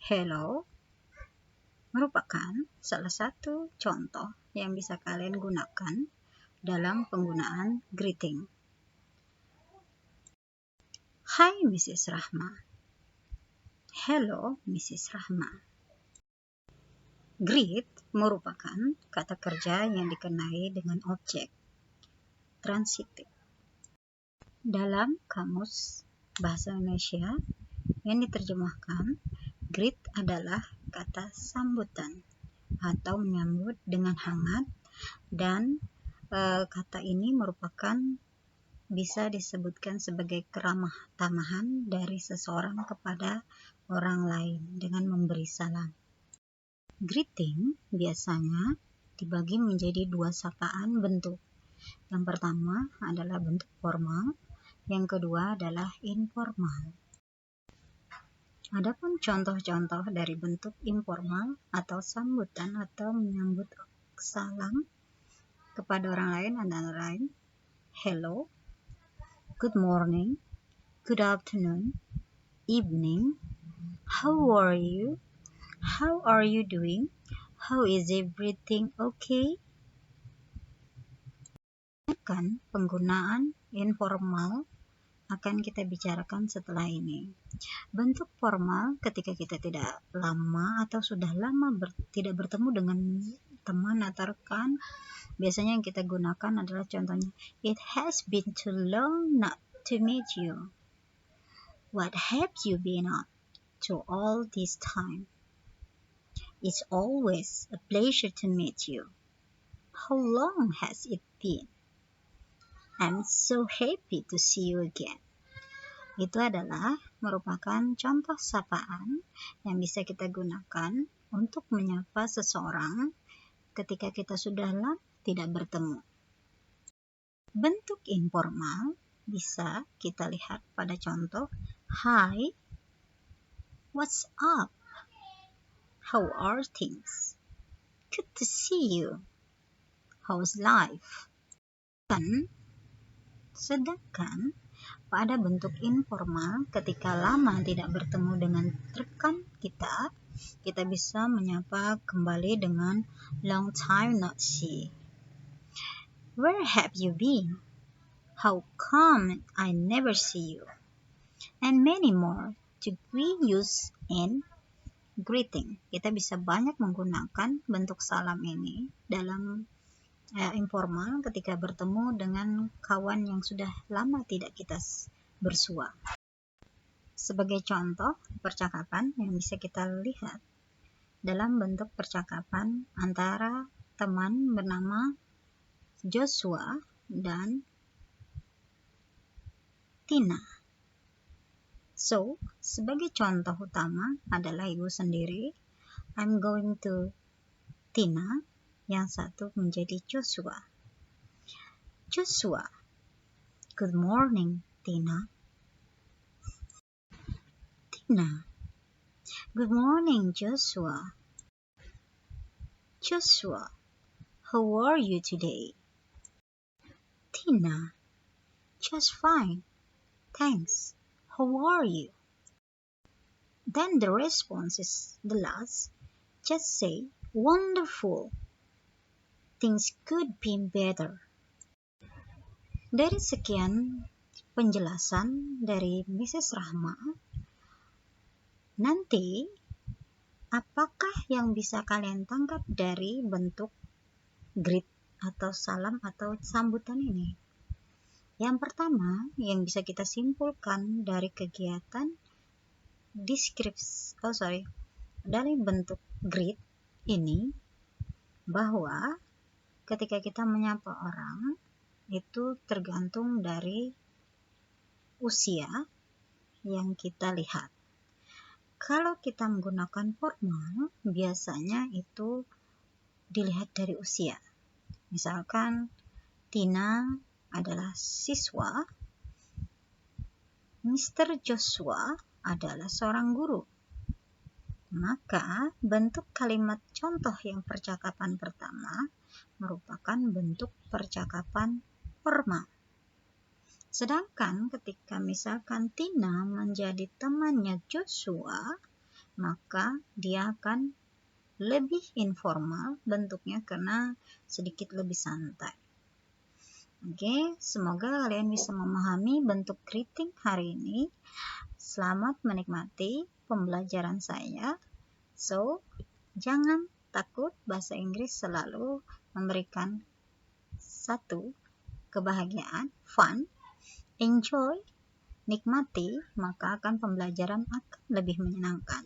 Hello merupakan salah satu contoh yang bisa kalian gunakan dalam penggunaan greeting. Hai Mrs. Rahma. Hello Mrs. Rahma. Greet merupakan kata kerja yang dikenai dengan objek transitif. Dalam kamus bahasa Indonesia yang diterjemahkan, greet adalah kata sambutan atau menyambut dengan hangat, dan kata ini merupakan bisa disebutkan sebagai keramah tamahan dari seseorang kepada orang lain dengan memberi salam. Greeting biasanya dibagi menjadi dua sapaan bentuk. Yang pertama adalah bentuk formal, yang kedua adalah informal. Adapun contoh-contoh dari bentuk informal atau sambutan atau menyambut salam kepada orang lain antara lain hello, good morning, good afternoon, evening, how are you doing, how is everything okay. Penggunaan informal akan kita bicarakan setelah ini. Bentuk formal ketika kita tidak lama atau sudah lama tidak bertemu dengan teman atau rekan, biasanya yang kita gunakan adalah contohnya, it has been too long not to meet you. What have you been up to all this time? It's always a pleasure to meet you. How long has it been? I'm so happy to see you again. Itu adalah merupakan contoh sapaan yang bisa kita gunakan untuk menyapa seseorang ketika kita sudah lama tidak bertemu. Bentuk informal bisa kita lihat pada contoh, hi, what's up, how are things, good to see you, how's life. Sedangkan pada bentuk informal, ketika lama tidak bertemu dengan rekan kita, kita bisa menyapa kembali dengan long time not see. Where have you been? How come I never see you? And many more to we use in greeting. Kita bisa banyak menggunakan bentuk salam ini dalam informal ketika bertemu dengan kawan yang sudah lama tidak kita bersua. Sebagai contoh percakapan yang bisa kita lihat dalam bentuk percakapan antara teman bernama Joshua dan Tina. So, sebagai contoh utama adalah ibu sendiri, I'm going to Tina, yang satu menjadi Joshua. Joshua, good morning, Tina. Tina, good morning, Joshua. Joshua, how are you today? Tina, just fine, thanks. How are you? Then the response is the last. Just say, wonderful. Things could be better. Dari sekian penjelasan dari Mrs. Rahma, nanti apakah yang bisa kalian tangkap dari bentuk greet atau salam atau sambutan ini? Yang pertama yang bisa kita simpulkan dari kegiatan dari bentuk greet ini, bahwa ketika kita menyapa orang itu tergantung dari usia yang kita lihat. Kalau kita menggunakan formal, biasanya itu dilihat dari usia. Misalkan Tina adalah siswa, Mr. Joshua adalah seorang guru. Maka bentuk kalimat contoh yang percakapan pertama merupakan bentuk percakapan formal. Sedangkan ketika misalkan Tina menjadi temannya Joshua, maka dia akan lebih informal bentuknya karena sedikit lebih santai. Oke, semoga kalian bisa memahami bentuk greeting hari ini. Selamat menikmati pembelajaran saya. So, jangan takut, bahasa Inggris selalu memberikan satu kebahagiaan, fun, enjoy, nikmati, maka akan pembelajaran akan lebih menyenangkan.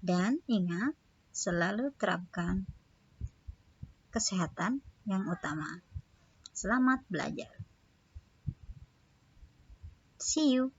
Dan ingat, selalu terapkan kesehatan yang utama. Selamat belajar. See you.